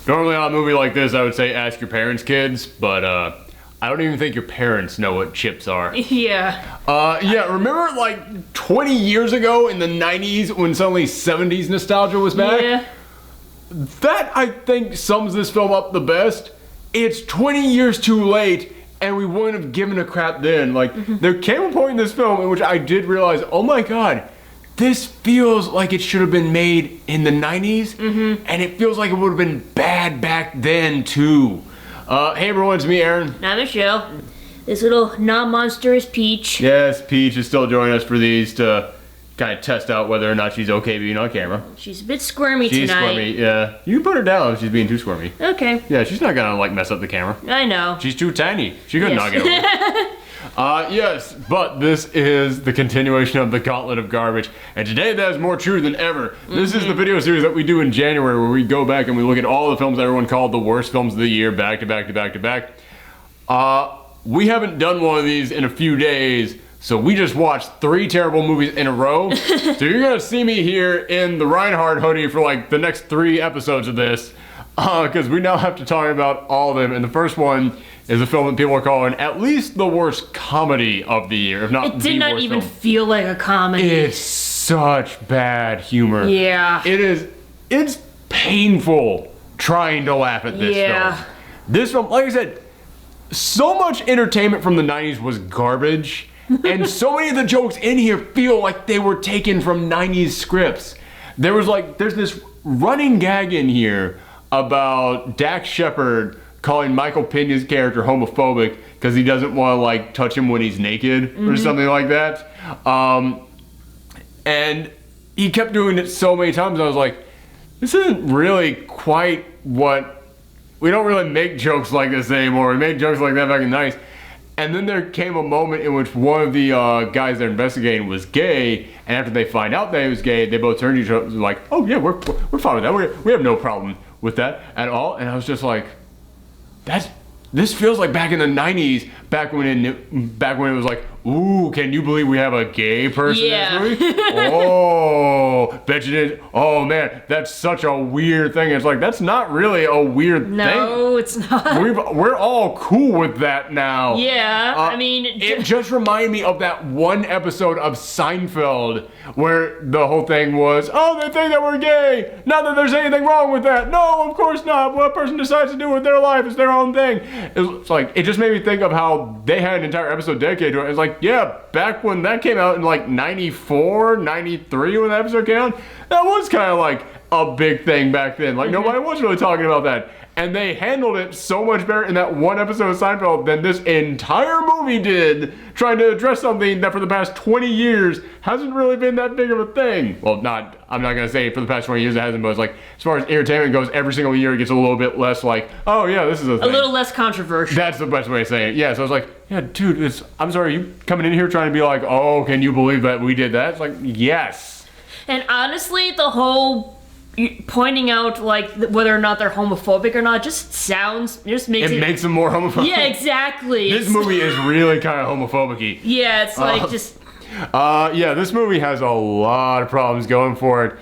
Normally on a movie like this, I would say ask your parents' kids, but I don't even think your parents know what chips are. Yeah. Yeah, remember like 20 years ago in the 90s when suddenly 70s nostalgia was back? Yeah. That, I think, sums this film up the best. It's 20 years too late, and we wouldn't have given a crap then. Like, there came a point in this film in which I did realize, oh my god, this feels like it should have been made in the 90s, and it feels like it would have been bad back then, too. Hey everyone, it's me, Aaron. I'm Michelle. This little non-monster is Peach. Yes, Peach is still joining us for these to kind of test out whether or not she's okay being on camera. She's a bit squirmy She's tonight. squirmy, yeah. You can put her down if she's being too squirmy. Okay. Yeah, she's not gonna like mess up the camera. I know. She's too tiny. She could not get over it. Yes, but this is the continuation of the Gauntlet of Garbage. And today that is more true than ever. This is the video series that we do in January where we go back and we look at all the films that everyone called the worst films of the year back to back to back to back. We haven't done one of these in a few days, so we just watched 3 terrible movies in a row. So you're gonna see me here in the Reinhardt hoodie for like the next 3 episodes of this. Because we now have to talk about all of them. And the first one is a film that people are calling at least the worst comedy of the year, if not the worst. It did not even feel like a comedy. It's such bad humor. Yeah. It's painful trying to laugh at this film. This film, like I said, so much entertainment from the 90s was garbage. And so many of the jokes in here feel like they were taken from 90s scripts. There's this running gag in here about Dax Shepard calling Michael Pena's character homophobic because he doesn't want to like touch him when he's naked or something like that. And he kept doing it so many times. I was like, this isn't really quite what, we don't really make jokes like this anymore. We made jokes like that back in the 90s. And then there came a moment in which one of the guys they're investigating was gay, and after they find out that he was gay, they both turned to each other and were like, oh yeah, we're fine with that. We have no problem with that at all. And I was just like, this feels like back in the 90s, back when it was like, ooh, can you believe we have a gay person in this movie? Oh, bet you did. Oh man, that's such a weird thing. It's like, that's not really a weird thing. No, it's not. We're all cool with that now. Yeah, I mean... It just reminded me of that one episode of Seinfeld where the whole thing was, oh, they think that we're gay. Not that there's anything wrong with that. No, of course not. What a person decides to do with their life is their own thing. It's like, it just made me think of how they had an entire episode dedicated to it. It's like, yeah, back when that came out in like 94, 93 when that episode came out, that was kind of like a big thing back then. Like nobody was really talking about that. And they handled it so much better in that one episode of Seinfeld than this entire movie did, trying to address something that for the past 20 years hasn't really been that big of a thing. Well, I'm not gonna say for the past 20 years it hasn't, but it's like, as far as entertainment goes, every single year it gets a little bit less like, oh yeah, this is a thing. A little less controversial. That's the best way of saying it. Yeah, so I was like, yeah, dude, I'm sorry, you coming in here trying to be like, oh, can you believe that we did that? It's like, yes. And honestly, the whole pointing out like whether or not they're homophobic or not just makes it makes them more homophobic. Yeah, exactly. This movie is really kind of homophobic-y. Yeah, it's like just yeah, this movie has a lot of problems going for it.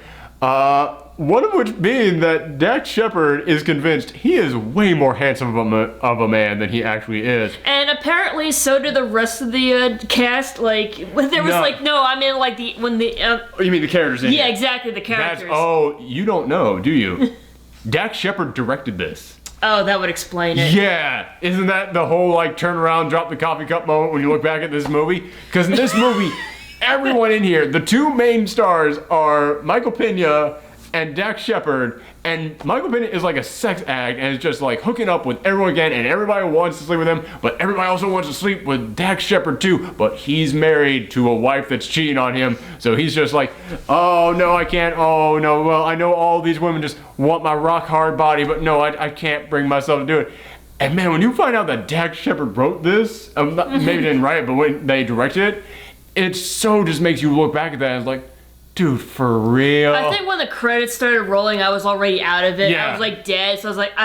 One of which being that Dax Shepard is convinced he is way more handsome of a man than he actually is. And apparently so do the rest of the cast. Like, there was I mean like when the... you mean the characters in Yeah, it? exactly, the characters. Oh, you don't know, do you? Dax Shepard directed this. Oh, that would explain it. Yeah, isn't that the whole like turn around, drop the coffee cup moment when you look back at this movie? Because in this movie, everyone in here, the 2 main stars are Michael Pena and Dax Shepard, and Michael Pena is like a sex addict and is just like hooking up with everyone again, and everybody wants to sleep with him, but everybody also wants to sleep with Dax Shepard too, but he's married to a wife that's cheating on him, so he's just like, oh no, I can't, oh no, well, I know all these women just want my rock hard body, but no, I can't bring myself to do it. And man, when you find out that Dax Shepard wrote this, maybe didn't write it, but when they directed it, it so just makes you look back at that and it's like, dude, for real? I think when the credits started rolling, I was already out of it. Yeah. I was like dead, so I was like,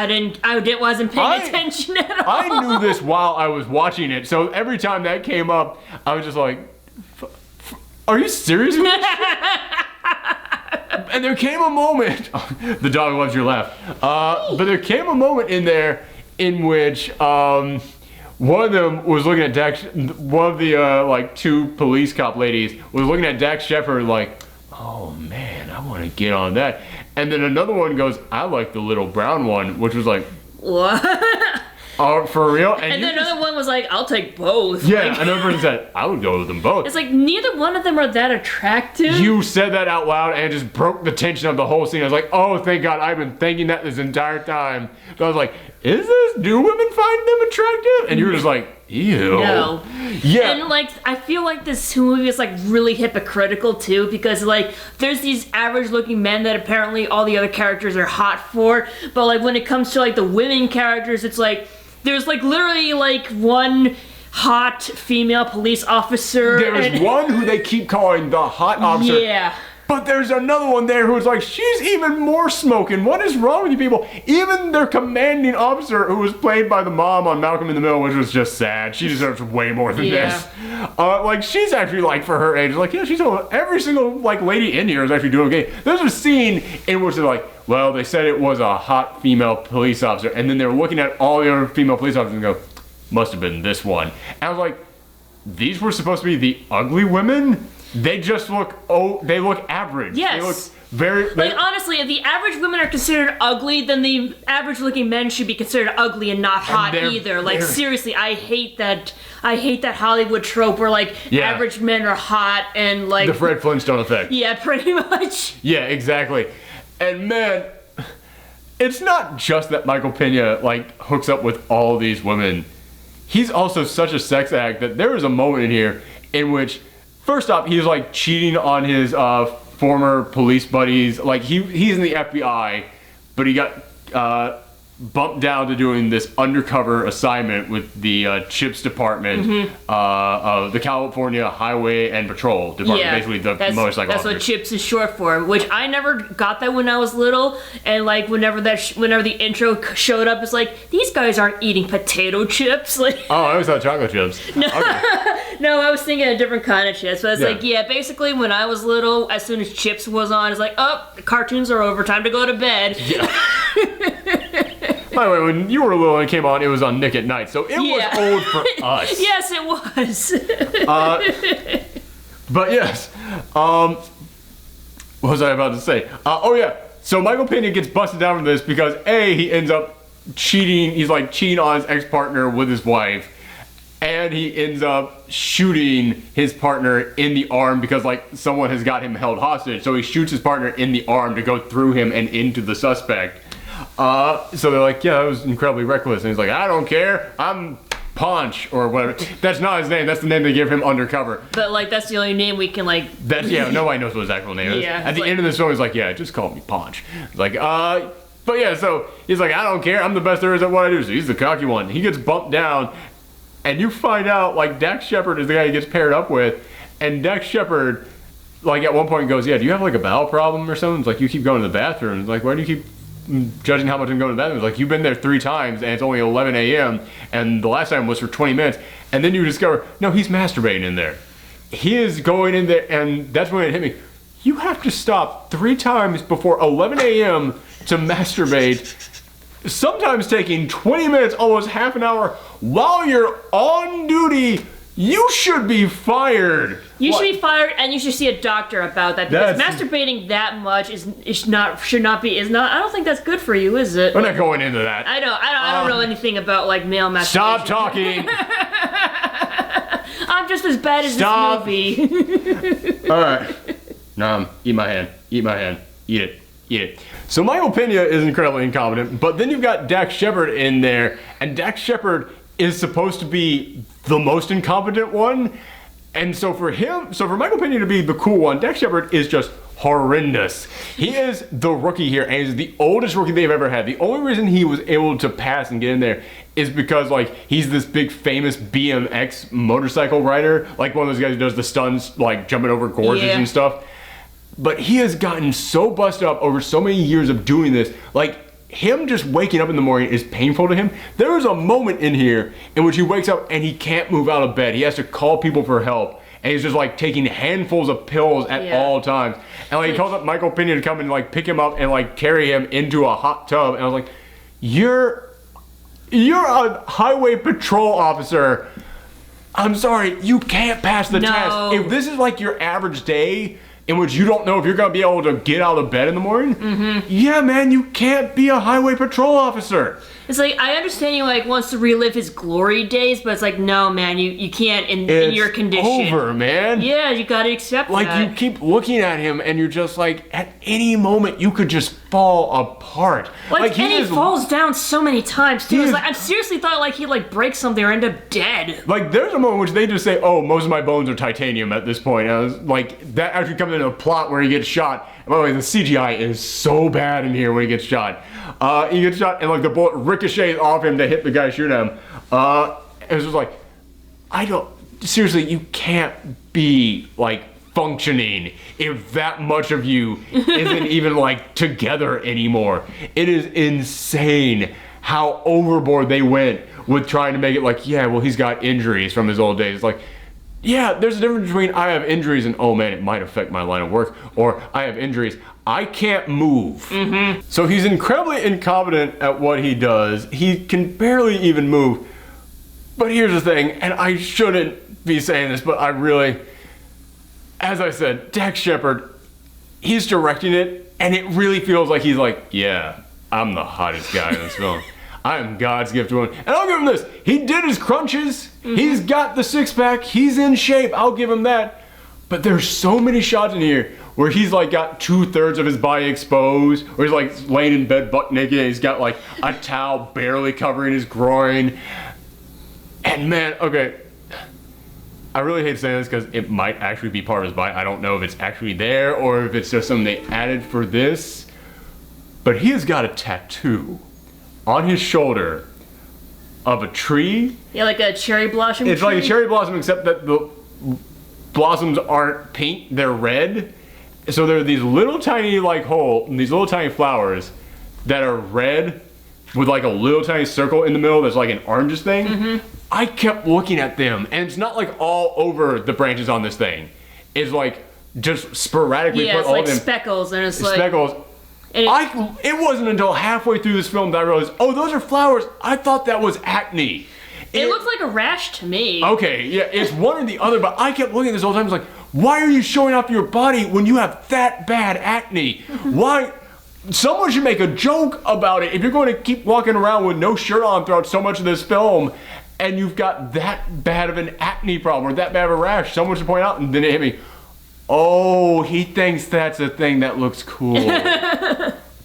wasn't paying attention at all. I knew this while I was watching it, so every time that came up, I was just like, are you serious with this shit? And there came a moment, the dog loves your laugh, but there came a moment in there in which one of them was looking at Dax, one of the like two police cop ladies was looking at Dax Shepard like, oh man, I want to get on that. And then another one goes, I like the little brown one, which was like, what? For real? And then another one was like, I'll take both. Yeah, like, another person said, I would go with them both. It's like, neither one of them are that attractive. You said that out loud and it just broke the tension of the whole scene. I was like, oh, thank God, I've been thinking that this entire time. So I was like, do women find them attractive? And you were just like, ew. No. Yeah. And like, I feel like this movie is like really hypocritical too, because like, there's these average looking men that apparently all the other characters are hot for, but like when it comes to like the women characters, it's like, there's like literally like one hot female police officer. There's one who they keep calling the hot officer. Yeah. But there's another one there who's like, she's even more smoking. What is wrong with you people? Even their commanding officer, who was played by the mom on Malcolm in the Middle, which was just sad. She deserves way more than this. Like, she's actually, like, for her age, like, yeah, she's every single, like, lady in here is actually doing okay. There's a scene in which they're like, well, they said it was a hot female police officer, and then they're looking at all the other female police officers and go, must have been this one. And I was like, these were supposed to be the ugly women? They just look, they look average. Yes. They look very... Like, honestly, if the average women are considered ugly, then the average looking men should be considered ugly and not hot either. Like, seriously, I hate that Hollywood trope where, like, average men are hot and, like... The Fred Flintstone effect. Yeah, pretty much. Yeah, exactly. And, man, it's not just that Michael Pena, like, hooks up with all these women. He's also such a sex act that there is a moment in here in which... First off, he's like cheating on his former police buddies. Like he's in the FBI, but he got bumped down to doing this undercover assignment with the CHiPs department of the California Highway and Patrol Department. Yeah, basically the motorcycle. That's what CHiPs is short for. Which I never got that when I was little. And like whenever the intro showed up, it's like these guys aren't eating potato chips. Like oh, I always thought chocolate chips. No, okay. No, I was thinking a different kind of chips. But it's like basically when I was little, as soon as CHiPs was on, it's like the cartoons are over, time to go to bed. Yeah. By the way, when you were little and it came on, it was on Nick at Night, so it was old for us. Yes, it was. But yes, what was I about to say? Oh yeah, so Michael Pena gets busted down for this because he ends up cheating. He's like cheating on his ex-partner with his wife, and he ends up shooting his partner in the arm because like someone has got him held hostage. So he shoots his partner in the arm to go through him and into the suspect. So they're like, yeah, that was incredibly reckless. And he's like, I don't care. I'm Punch or whatever. That's not his name. That's the name they give him undercover. But like, that's the only name we can like. That's nobody knows what his actual name is. Yeah, At the end of the show, he's like, yeah, just call me Punch. Like, but yeah, so he's like, I don't care. I'm the best there is at what I do. So he's the cocky one. He gets bumped down, and you find out like Dax Shepard is the guy he gets paired up with, and Dax Shepard, like at one point goes, yeah, do you have like a bowel problem or something? It's like you keep going to the bathroom. It's like, why do you keep judging how much I'm going to the bathroom? It's like, you've been there 3 times and it's only 11 a.m. and the last time was for 20 minutes. And then you discover, no, he's masturbating in there. He is going in there, and that's when it hit me. You have to stop 3 times before 11 a.m. to masturbate, sometimes taking 20 minutes, almost half an hour, while you're on duty. You should be fired. You should be fired, and you should see a doctor about that, because masturbating that much should not be. I don't think that's good for you, is it? We're not going into that. I don't know anything about like male masturbation. Stop talking. I'm just as bad as this movie. All right. Eat my hand. Eat my hand. Eat it. Eat it. So Michael Pena is incredibly incompetent, but then you've got Dax Shepard in there, and Dax Shepard is supposed to be the most incompetent one. And so for Michael Pena to be the cool one, Dax Shepard is just horrendous. He is the rookie here, and he's the oldest rookie they've ever had. The only reason he was able to pass and get in there is because like he's this big famous BMX motorcycle rider, like one of those guys who does the stunts like jumping over gorges and stuff. But he has gotten so busted up over so many years of doing this, like him just waking up in the morning is painful to him. There is a moment in here in which he wakes up and he can't move out of bed. He has to call people for help. and he's just like taking handfuls of pills at all times. And like he calls up Michael Pena to come and like pick him up and like carry him into a hot tub. And I was like, you're a highway patrol officer. I'm sorry, you can't pass the test. If this is like your average day in which you don't know if you're gonna be able to get out of bed in the morning, yeah, man, you can't be a highway patrol officer. It's like, I understand he like wants to relive his glory days, but it's like, no, man, you can't in your condition. It's over, man. Yeah, you gotta accept like, that. you keep looking at him and you're just like, at any moment you could just fall apart. And he falls down so many times too. It's like, I seriously thought like he'd like break something or end up dead. Like, there's a moment in which they just say, oh, most of my bones are titanium at this point. And I was like, that actually comes into a plot where he gets shot. By the way, the CGI is so bad in here when he gets shot. He gets shot and like the bullet ricochets off him to hit the guy shooting him. It was just like, seriously, you can't be like functioning if that much of you isn't even like together anymore. It is insane how overboard they went with trying to make it like, yeah, well, he's got injuries from his old days. It's like, yeah, there's a difference between I have injuries and, oh man, it might affect my line of work, or I have injuries, I can't move. So he's incredibly incompetent at what he does. He can barely even move. But here's the thing, and I shouldn't be saying this, but I really, as I said, Dax Shepard, he's directing it, and it really feels like he's like, yeah, I'm the hottest guy in this film. I am God's gift to him. And I'll give him this. He did his crunches. He's got the six-pack. He's in shape. I'll give him that. But there's so many shots in here where he's like got 2/3 of his body exposed, or he's like laying in bed butt naked, and he's got like a towel barely covering his groin. And man, okay, I really hate saying this because it might actually be part of his body. I don't know if it's actually there or if it's just something they added for this. But he has got a tattoo on his shoulder of a tree. Yeah, like a cherry blossom It's tree? like a cherry blossom, except that the blossoms aren't pink, they're red. So there are these little tiny like these little tiny flowers that are red with like a little tiny circle in the middle that's like an orange thing. I kept looking at them, and it's not like all over the branches on this thing. It's like just sporadically put it's all like of them. speckles, and it's like... Speckles. It wasn't until halfway through this film that I realized, oh, those are flowers. I thought that was acne. It looked like a rash to me. Okay, yeah, it's one or the other, but I kept looking at this whole time. I was like, why are you showing off your body when you have that bad acne? Why? Someone should make a joke about it. If you're going to keep walking around with no shirt on throughout so much of this film, and you've got that bad of an acne problem or that bad of a rash, someone should point out, and then it hit me. Oh, he thinks that's a thing that looks cool.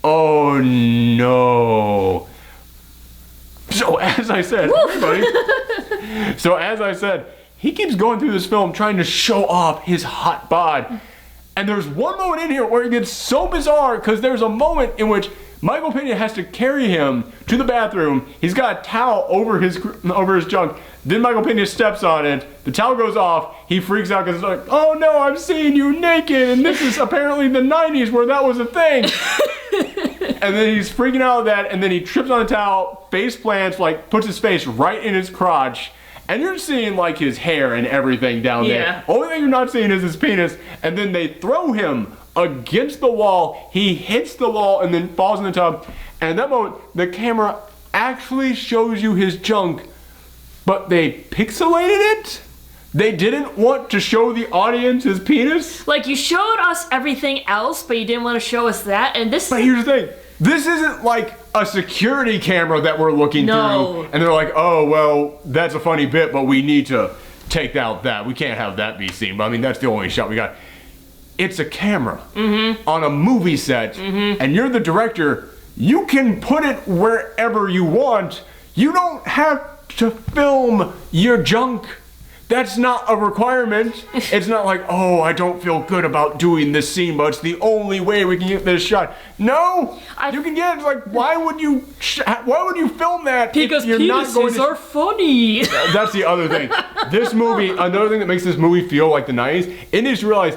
Oh no. So as I said, he keeps going through this film trying to show off his hot bod. And there's one moment in here where it gets so bizarre because there's a moment in which Michael Pena has to carry him to the bathroom. He's got a towel over his junk. Then Michael Pena steps on it. The towel goes off. He freaks out because it's like, oh no, I'm seeing you naked. And this is apparently the 90s where that was a thing. And then he's freaking out of that. And then he trips on the towel, face plants, like puts his face right in his crotch. And you're seeing like his hair and everything down there. Only thing you're not seeing is his penis. And then they throw him against the wall. He hits the wall and then falls in the tub. And at that moment, the camera actually shows you his junk, but they pixelated it? They didn't want to show the audience his penis? Like, you showed us everything else, but you didn't want to show us that, and this... But here's the thing. This isn't like a security camera that we're looking through, and they're like, oh, well, that's a funny bit, but we need to take out that. We can't have that be seen. But I mean, that's the only shot we got. It's a camera on a movie set, and you're the director. You can put it wherever you want. You don't have to film your junk. That's not a requirement. It's not like, oh, I don't feel good about doing this scene, but it's the only way we can get this shot. No, you can get it. Like, why would you film that? Because if you're not going to... are funny. That's the other thing. This movie, another thing that makes this movie feel like the 90s, it needs to realize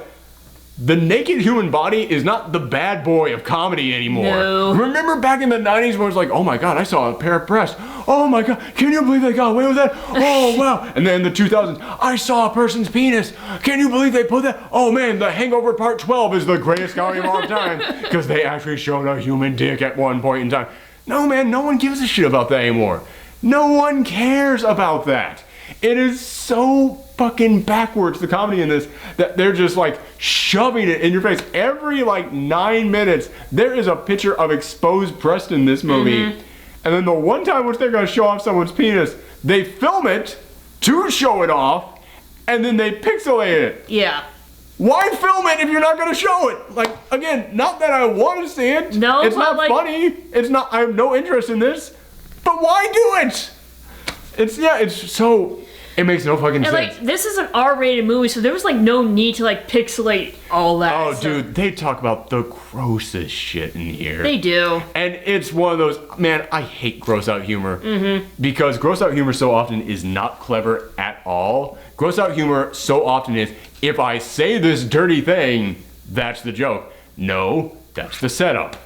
the naked human body is not the bad boy of comedy anymore. No. Remember back in the 90s when it was like, oh my god, I saw a pair of breasts. Oh my god, can you believe they got away with that? Oh wow. And then in the 2000s, I saw a person's penis. Can you believe they put that? Oh man, The Hangover Part 12 is the greatest comedy of all time because they actually showed a human dick at one point in time. No man, no one gives a shit about that anymore. No one cares about that. It is so fucking backwards, the comedy in this, that they're just like shoving it in your face. Every like 9 minutes, there is a picture of exposed breast in this movie. And then the one time which they're gonna show off someone's penis, they film it to show it off, and then they pixelate it. Yeah. Why film it if you're not gonna show it? Like, again, not that I want to see it. No, it's but not like, funny. It's not, I have no interest in this. But why do it? It's so, it makes no fucking And sense. like, this is an R-rated movie, so there was like no need to like pixelate all that. Oh, stuff. dude, they talk about the grossest shit in here. They do. And it's one of those, man, I hate gross out humor. Because gross out humor so often is not clever at all. Gross out humor so often is, if I say this dirty thing, that's the joke. No, that's the setup.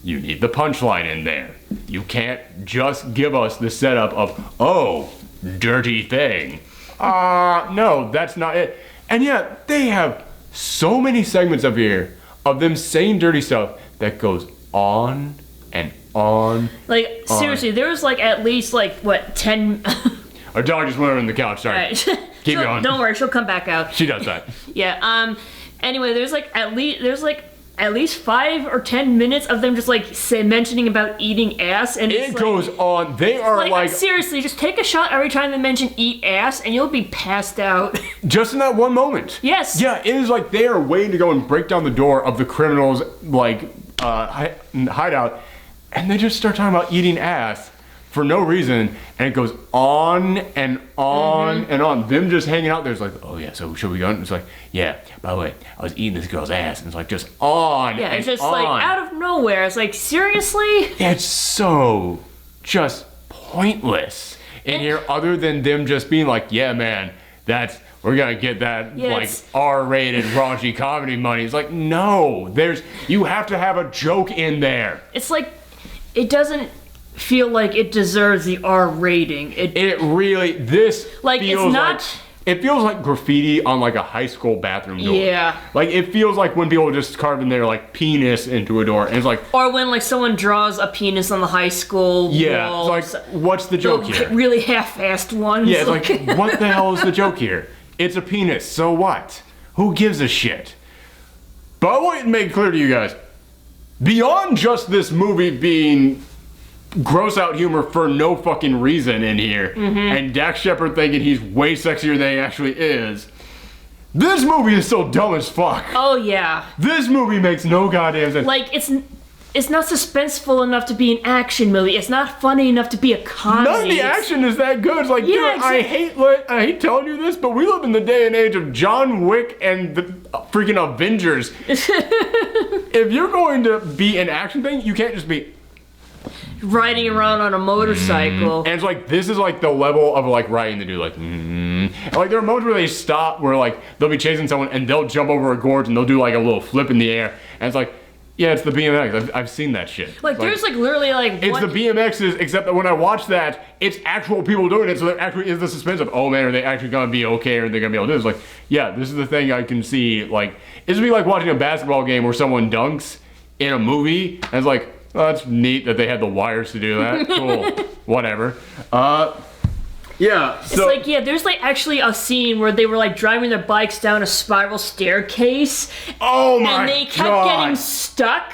You need the punchline in there. You can't just give us the setup of, oh, dirty thing. No, that's not it. And yet, they have so many segments up here of them saying dirty stuff that goes on and on. Like, seriously, there was like at least like, what, 10... Our dog just went over on the couch, sorry. Right. Keep going. Don't worry, she'll come back out. She does that. Yeah, anyway, there's at least 5 or 10 minutes of them just like mentioning about eating ass, and It goes on. They are like seriously, just take a shot every time they mention eat ass, and you'll be passed out. just in that one moment. Yes. Yeah, it is like they are waiting to go and break down the door of the criminals' like hideout, and they just start talking about eating ass for no reason, and it goes on and on and on. Them just hanging out there's like, oh yeah, so should we go? And it's like, yeah, by the way, I was eating this girl's ass, and it's like just on. Yeah, and it's just on. like out of nowhere. It's like, seriously? It's so just pointless in here, other than them just being like, yeah, man, we're gonna get that like R-rated raunchy comedy money. It's like, no, you have to have a joke in there. It's like, it doesn't feel like it deserves the R rating. It really, this like, feels it's not... like, it feels like graffiti on like a high school bathroom door. Yeah. Like, it feels like when people just carve in their like penis into a door, and it's like... Or when like someone draws a penis on the high school walls. It's like, what's the joke here? Really half-assed ones. Yeah, it's like, what the hell is the joke here? It's a penis, so what? Who gives a shit? But I want to make clear to you guys, beyond just this movie being gross out humor for no fucking reason in here, and Dax Shepard thinking he's way sexier than he actually is, this movie is so dumb as fuck. Oh yeah. This movie makes no goddamn sense. Like, it's not suspenseful enough to be an action movie. It's not funny enough to be a comedy. None of the action is that good. It's like, Yeah, dude, I hate telling you this, but we live in the day and age of John Wick and the freaking Avengers. If you're going to be an action thing, you can't just be riding around on a motorcycle. And it's like, this is like the level of like riding the dude, like, And like there are moments where they stop, where like they'll be chasing someone and they'll jump over a gorge and they'll do like a little flip in the air, and it's like, yeah, it's the BMX. I've seen that shit. Like there's like literally like it's the BMXs, except that when I watch that, it's actual people doing it, so there actually is the suspense of, oh man, are they actually gonna be okay, or are they gonna be able to do this? Like, yeah, this is the thing I can see. Like, this would be like watching a basketball game where someone dunks in a movie, and it's like, oh, that's neat that they had the wires to do that. Cool. Whatever. Yeah, so... It's like, yeah, there's like actually a scene where they were like driving their bikes down a spiral staircase. Oh my god! And they kept getting stuck.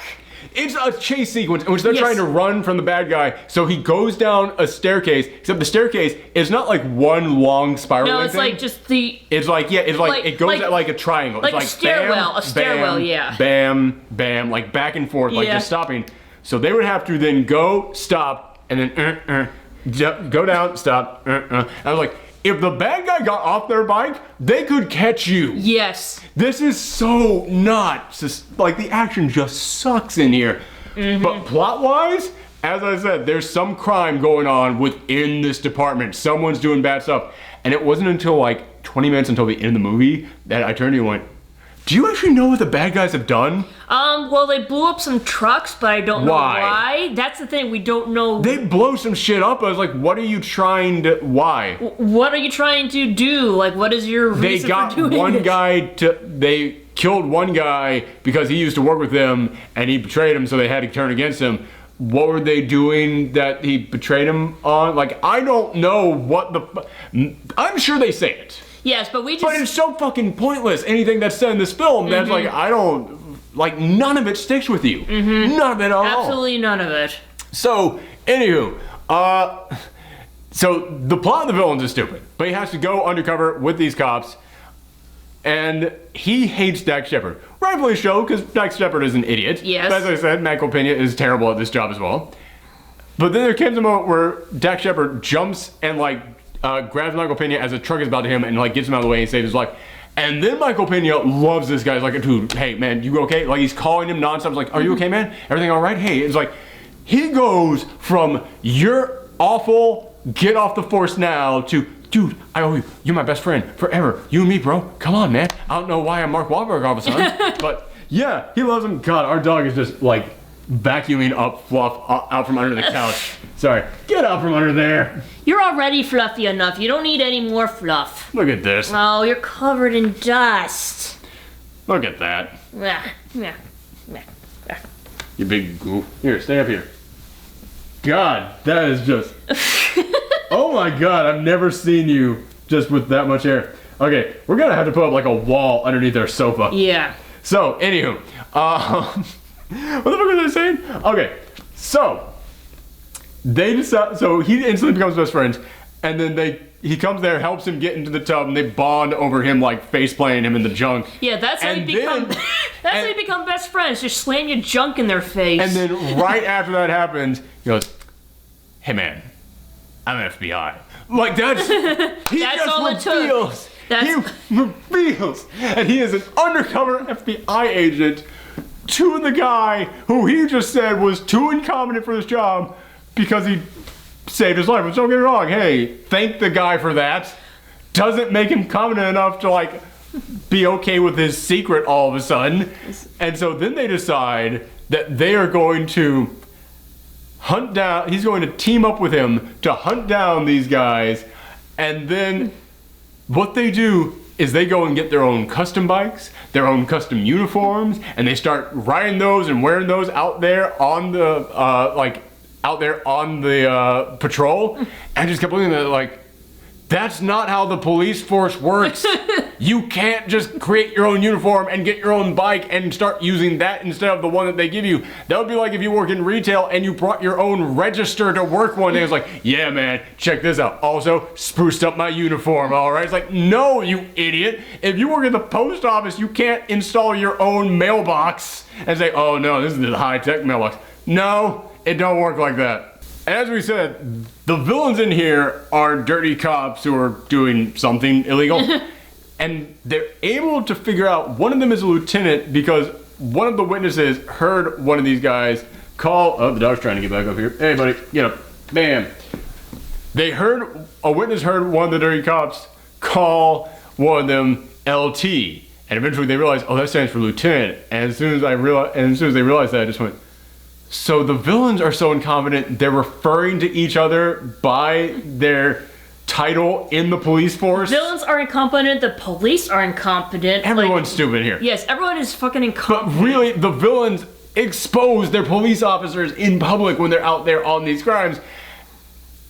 It's a chase sequence in which they're trying to run from the bad guy, so he goes down a staircase, except the staircase is not like one long spiral. No, it's like just the... It's like, yeah, it's like it goes at like a triangle. Like, it's a stairwell, bam, yeah. Bam, bam, like back and forth, like just stopping. So they would have to then go, stop, and then go down, stop, And I was like, if the bad guy got off their bike, they could catch you. Yes. This is so not, like the action just sucks in here. But plot-wise, as I said, there's some crime going on within this department. Someone's doing bad stuff. And it wasn't until like 20 minutes until the end of the movie that I turned to you and went, do you actually know what the bad guys have done? Well, they blew up some trucks, but I don't know Why? why. That's the thing, we don't know. They blow some shit up. I was like, what are you trying to, why? What are you trying to do? Like, what is your They reason got for doing one this? guy to, they killed one guy because he used to work with them and he betrayed him, so they had to turn against him. What were they doing that he betrayed him on? Like, I don't know what the, I'm sure they say it. Yes, but we just... But it's so fucking pointless, anything that's said in this film, that's like, I don't, like, none of it sticks with you. None of it at all. Absolutely none of it. So, anywho, so the plot of the villains is stupid, but he has to go undercover with these cops, and he hates Dax Shepard. Rightfully so, because Dax Shepard is an idiot. Yes. But as I said, Michael Pena is terrible at this job as well. But then there comes a moment where Dax Shepard jumps and, like, grabs Michael Pena as a truck is about to him and, like, gets him out of the way and saves his life. And then Michael Pena loves this guy. He's like, dude, hey, man, you okay? Like, he's calling him nonstop. He's like, are you okay, man? Everything all right? Hey, it's like, he goes from, you're awful, get off the force now, to, dude, I owe you. You're my best friend forever. You and me, bro. Come on, man. I don't know why I'm Mark Wahlberg all of a sudden. But, yeah, he loves him. God, our dog is just, like, vacuuming up Fluff out from under the couch. Sorry. Get out from under there. You're already fluffy enough. You don't need any more fluff. Look at this. Oh, you're covered in dust. Look at that. Yeah, yeah, yeah. You big goof. Here, stay up here. God, that is just... Oh my God, I've never seen you just with that much hair. Okay, we're gonna have to put up like a wall underneath our sofa. Yeah. So, anywho, what the fuck was I saying? Okay, so they decide. So he instantly becomes best friends, and then he comes there, helps him get into the tub, and they bond over him like face planting him in the junk. Yeah, that's how you And become. then- That's how you become best friends. Just slam your junk in their face. And then right after that happens, he goes, "Hey man, I'm FBI." Like that's he That's just all it took. reveals. That's- He reveals, and he is an undercover FBI agent to the guy who he just said was too incompetent for this job because he saved his life. But don't get me wrong. Hey, thank the guy for that. Doesn't make him competent enough to like be okay with his secret all of a sudden. And so then they decide that they are going to hunt down, he's going to team up with him to hunt down these guys. And then what they do is they go and get their own custom bikes, their own custom uniforms, and they start riding those and wearing those out there on the, patrol. And I just kept looking at it like, that's not how the police force works. You can't just create your own uniform and get your own bike and start using that instead of the one that they give you. That would be like if you work in retail and you brought your own register to work one day. It's like, yeah, man, check this out. Also, spruced up my uniform, all right? It's like, no, you idiot. If you work at the post office, you can't install your own mailbox and say, oh, no, this is the high-tech mailbox. No, it don't work like that. As we said, the villains in here are dirty cops who are doing something illegal. And they're able to figure out one of them is a lieutenant because one of the witnesses heard one of these guys call, oh, the dog's trying to get back up here. Hey, buddy, get up. Bam. A witness heard one of the dirty cops call one of them LT. And eventually they realized, oh, that stands for lieutenant. And as soon as they realized that, I just went, so the villains are so incompetent, they're referring to each other by their title in the police force. Villains are incompetent. The police are incompetent. Everyone's stupid here. Yes, everyone is fucking incompetent. But really, the villains expose their police officers in public when they're out there on these crimes.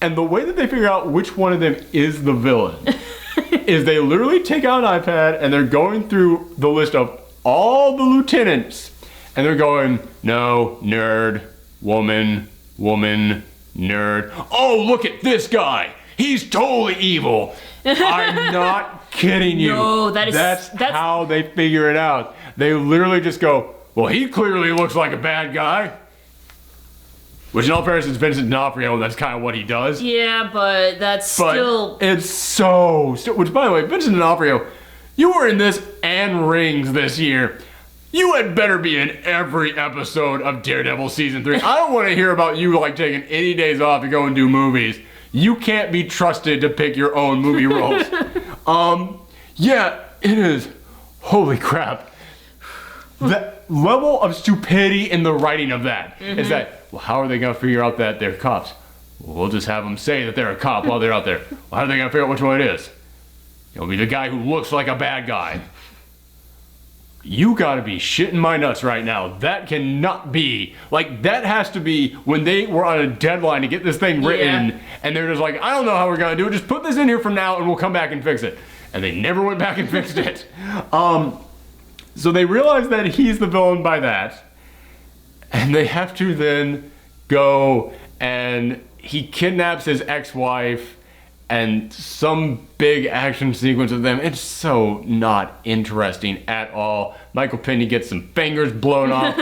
And the way that they figure out which one of them is the villain is they literally take out an iPad and they're going through the list of all the lieutenants. And they're going, no, nerd, woman, nerd. Oh, look at this guy. He's totally evil. I'm not kidding you. No, that's how they figure it out. They literally just go, well, he clearly looks like a bad guy. Which in all fairness is Vincent D'Onofrio, that's kind of what he does. Yeah, but still... It's so... Which, by the way, Vincent D'Onofrio, you were in this and Rings this year. You had better be in every episode of Daredevil Season 3. I don't want to hear about you, like, taking any days off to go and do movies. You can't be trusted to pick your own movie roles. Yeah, it is. Holy crap. the level of stupidity in the writing of that is that, well, how are they going to figure out that they're cops? Well, we'll just have them say that they're a cop while they're out there. Well, how are they going to figure out which one it is? It'll be the guy who looks like a bad guy. You gotta be shitting my nuts right now. That cannot be. Like, that has to be when they were on a deadline to get this thing written, and they're just like, I don't know how we're gonna do it. Just put this in here for now and we'll come back and fix it. And they never went back and fixed it. So they realize that he's the villain by that. And they have to then go and he kidnaps his ex-wife and some big action sequence of them. It's so not interesting at all. Michael Pena gets some fingers blown off.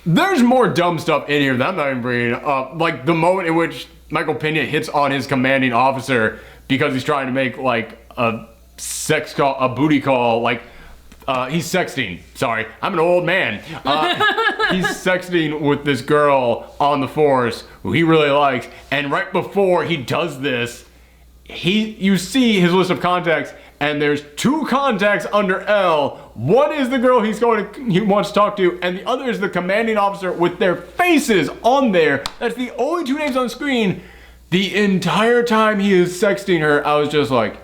There's more dumb stuff in here that I'm not even bringing up. Like the moment in which Michael Pena hits on his commanding officer because he's trying to make like a sex call, a booty call, like he's sexting. Sorry, I'm an old man. He's sexting with this girl on the force who he really likes. And right before he does this, you see his list of contacts, and there's 2 contacts under L. One is the girl he wants to talk to, and the other is the commanding officer with their faces on there. That's the only 2 names on screen. The entire time he is sexting her, I was just like,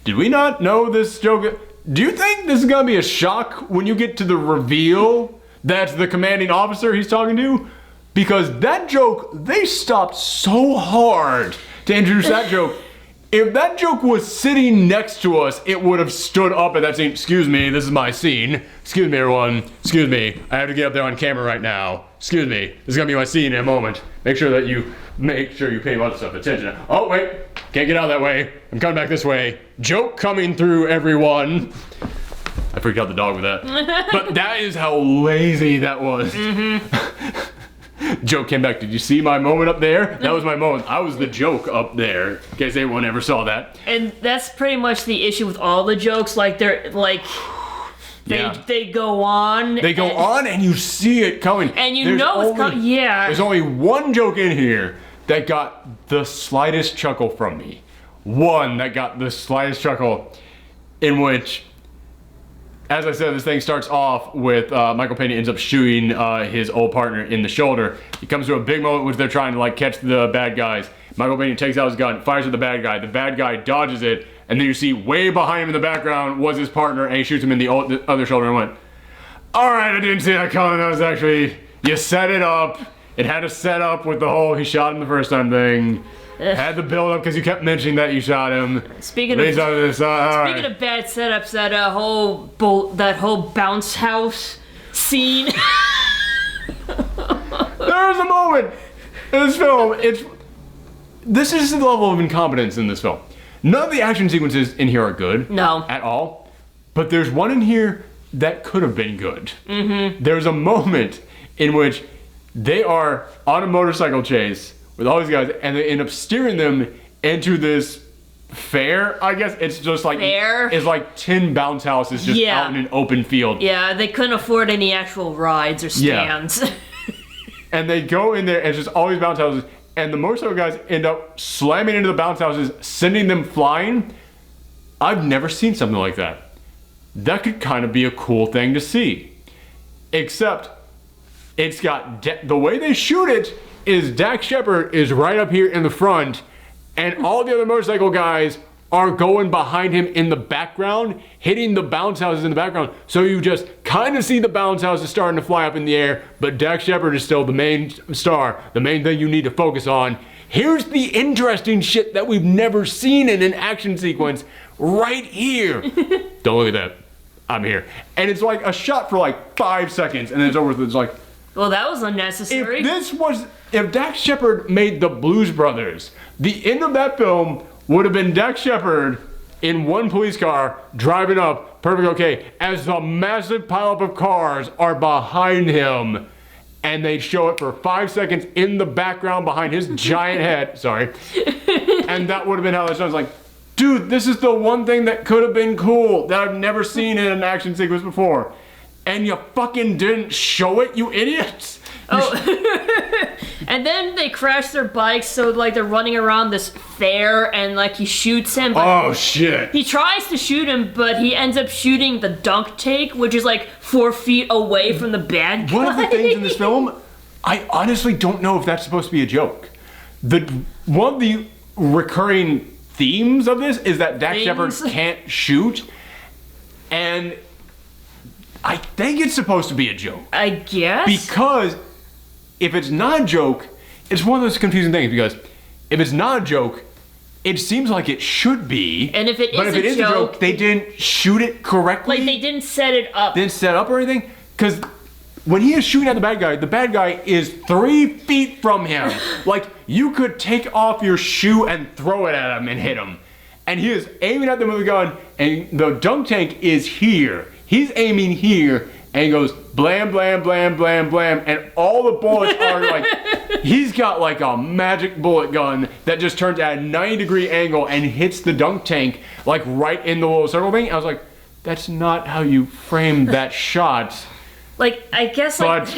did we not know this joke? Do you think this is gonna be a shock when you get to the reveal that's the commanding officer he's talking to? Because that joke, they stopped so hard to introduce that joke. If that joke was sitting next to us, it would have stood up at that scene. Excuse me, this is my scene. Excuse me, everyone. Excuse me, I have to get up there on camera right now. Excuse me, this is gonna be my scene in a moment. Make sure you pay a lot of stuff attention. Oh wait, can't get out that way. I'm coming back this way. Joke coming through, everyone. I freaked out the dog with that. But that is how lazy that was. Joke came back. Did you see my moment up there? That was my moment. I was the joke up there. In case anyone ever saw that. And that's pretty much the issue with all the jokes. Like they're like they go on. They go on, and you see it coming. And you know it's coming. Yeah. There's only one joke in here that got the slightest chuckle from me. One that got the slightest chuckle, in which, as I said, this thing starts off with Michael Pena ends up shooting his old partner in the shoulder. It comes to a big moment in which they're trying to like catch the bad guys. Michael Pena takes out his gun, fires at the bad guy. The bad guy dodges it, and then you see way behind him in the background was his partner, and he shoots him in the other shoulder and went, all right, I didn't see that coming. That was actually, you set it up. It had a set up with the whole he shot him the first time thing. Had the build up because you kept mentioning that you shot him. Speaking of bad setups, that whole bounce house scene. There is a moment in this film. This is the level of incompetence in this film. None of the action sequences in here are good. No. At all. But there's one in here that could have been good. Mm-hmm. There's a moment in which they are on a motorcycle chase with all these guys, and they end up steering them into this fair, I guess. It's just like fair? It's like 10 bounce houses just out in an open field. Yeah, they couldn't afford any actual rides or stands. Yeah. And they go in there, and it's just all these bounce houses, and the motorcycle guys end up slamming into the bounce houses, sending them flying. I've never seen something like that. That could kind of be a cool thing to see. Except, it's got, the way they shoot it is Dax Shepard is right up here in the front, and all the other motorcycle guys are going behind him in the background, hitting the bounce houses in the background. So you just kind of see the bounce houses starting to fly up in the air, but Dax Shepard is still the main star, the main thing you need to focus on. Here's the interesting shit that we've never seen in an action sequence right here. Don't look at that. I'm here. And it's like a shot for like 5 seconds, and then it's over with. It's like, well, that was unnecessary. If Dax Shepard made the Blues Brothers, the end of that film would have been Dax Shepard in one police car driving up, perfect okay, as a massive pileup of cars are behind him, and they show it for 5 seconds in the background behind his giant head. Sorry. And that would have been how that sounds like. Dude, this is the one thing that could have been cool that I've never seen in an action sequence before. And you fucking didn't show it, you idiots. Oh, and then they crash their bikes, so like they're running around this fair, and like he shoots him. But Oh shit! he tries to shoot him, but he ends up shooting the dunk tank, which is like 4 feet away from the bad guy. One of the things in this film, I honestly don't know if that's supposed to be a joke. One of the recurring themes of this is that Dax Shepard can't shoot, and I think it's supposed to be a joke. I guess. Because if it's not a joke, it's one of those confusing things, because if it's not a joke, it seems like it should be. And if it but is if it a is joke, a joke, they didn't shoot it correctly. like they didn't set it up. Didn't set up or anything. Because when he is shooting at the bad guy is 3 feet from him. Like, you could take off your shoe and throw it at him and hit him. And he is aiming at them with a gun, and the dunk tank is here. He's aiming here, and he goes blam, blam, blam, blam, blam, and all the bullets are like, he's got like a magic bullet gun that just turns at a 90-degree angle and hits the dunk tank like right in the little circle thing. I was like, that's not how you frame that shot. Like, I guess, But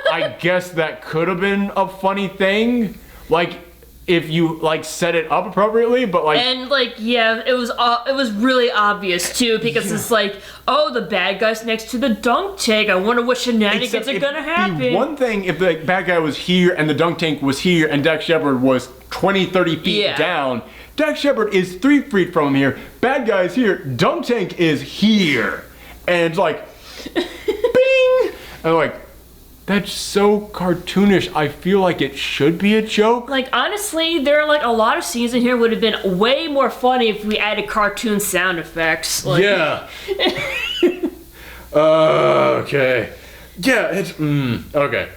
I guess that could have been a funny thing, like if you like set it up appropriately. But like, and like, yeah, it was really obvious too, because it's like, oh, the bad guy's next to the dunk tank. I wonder what shenanigans are gonna happen. The one thing if the bad guy was here and the dunk tank was here and Dax Shepard was 20, 30 feet down. Dax Shepard is 3 feet from him here. Bad guy's here. Dunk tank is here, and it's like, bing. And I'm like, that's so cartoonish. I feel like it should be a joke. Like, honestly, there are like a lot of scenes in here would have been way more funny if we added cartoon sound effects. Like, yeah. Okay. Yeah, it's okay.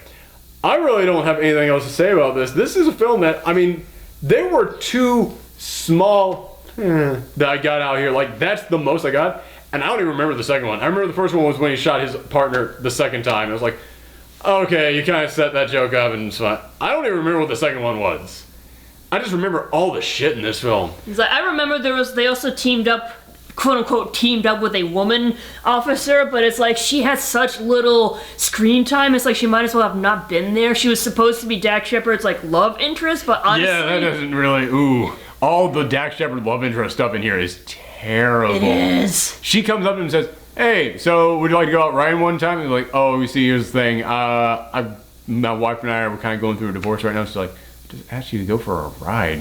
I really don't have anything else to say about this. This is a film that, I mean, there were 2 small that I got out here. Like, that's the most I got. And I don't even remember the second one. I remember the first one was when he shot his partner the second time. It was like, okay, you kind of set that joke up and it's fine. I don't even remember what the second one was. I just remember all the shit in this film. It's like, I remember they also teamed up, quote unquote, teamed up with a woman officer, but it's like she had such little screen time. It's like she might as well have not been there. She was supposed to be Dax Shepard's like love interest, but honestly, yeah, that doesn't really. All the Dax Shepard love interest stuff in here is terrible. It is. She comes up and says, hey, so would you like to go out riding one time? And they're like, oh, you see, here's the thing. My wife and I are kind of going through a divorce right now. She's like, just asked you to go for a ride.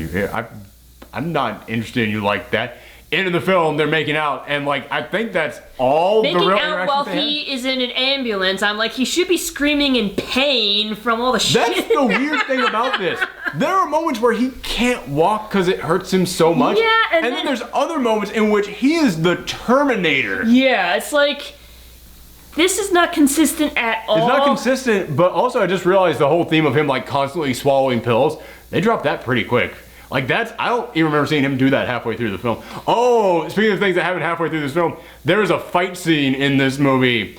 I'm not interested in you like that. End of the film, they're making out, and like I think that's all the real making out while interactions he is in an ambulance. I'm like, he should be screaming in pain from all the shit. That's the weird thing about this. There are moments where he can't walk because it hurts him so much. Yeah, and then there's other moments in which he is the Terminator. Yeah, it's like, this is not consistent at all. It's not consistent, but also I just realized the whole theme of him like constantly swallowing pills, they dropped that pretty quick. Like I don't even remember seeing him do that halfway through the film. Oh, speaking of things that happen halfway through this film, there is a fight scene in this movie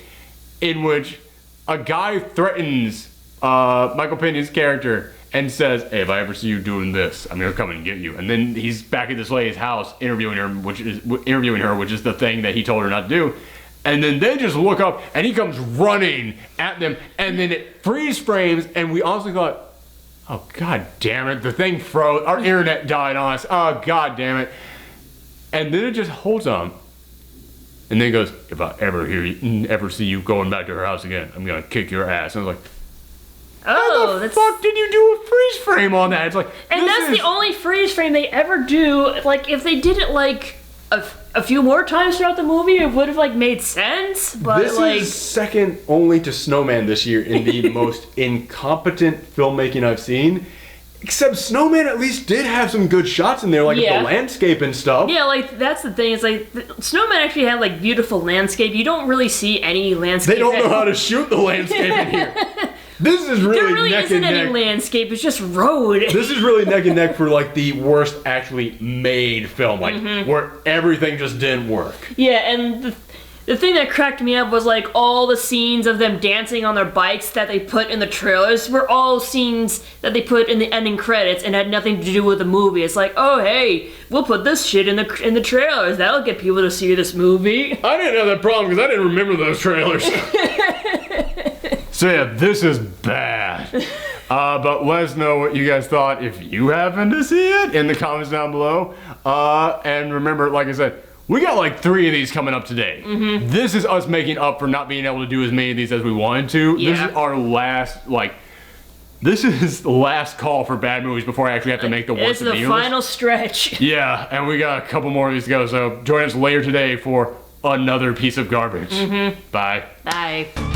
in which a guy threatens Michael Pena's character and says, hey, if I ever see you doing this, I'm gonna come and get you. And then he's back at this lady's house interviewing her, which is the thing that he told her not to do. And then they just look up and he comes running at them, and then it freeze frames, and we honestly thought, oh, god damn it, the thing froze, our internet died on us, oh, god damn it. And then it just holds on. And then he goes, if I ever see you going back to her house again, I'm gonna kick your ass. And I was like, how the fuck did you do a freeze frame on that? It's like, and that's the only freeze frame they ever do. Like, if they did it like a few more times throughout the movie, it would have like made sense. But this like, is second only to Snowman this year in the most incompetent filmmaking I've seen. Except Snowman at least did have some good shots in there, like the landscape and stuff. Yeah, like that's the thing. It's like Snowman actually had like beautiful landscape. You don't really see any landscape. They don't know how to shoot the landscape in here. This is really there really neck isn't and any neck. landscape. It's just road. This is really neck and neck for like the worst actually made film, like where everything just didn't work. Yeah, and the thing that cracked me up was like all the scenes of them dancing on their bikes that they put in the trailers were all scenes that they put in the ending credits and had nothing to do with the movie. It's like, oh hey, we'll put this shit in the trailers. That'll get people to see this movie. I didn't have that problem because I didn't remember those trailers. So yeah, this is bad. bad. But let us know what you guys thought if you happen to see it in the comments down below. And remember, like I said, we got like 3 of these coming up today. This is us making up for not being able to do as many of these as we wanted to. Yeah. This is our last, this is the last call for bad movies before I actually have to make the worst It's the final stretch. Yeah, and we got a couple more of these to go. So join us later today for another piece of garbage. Bye. Bye.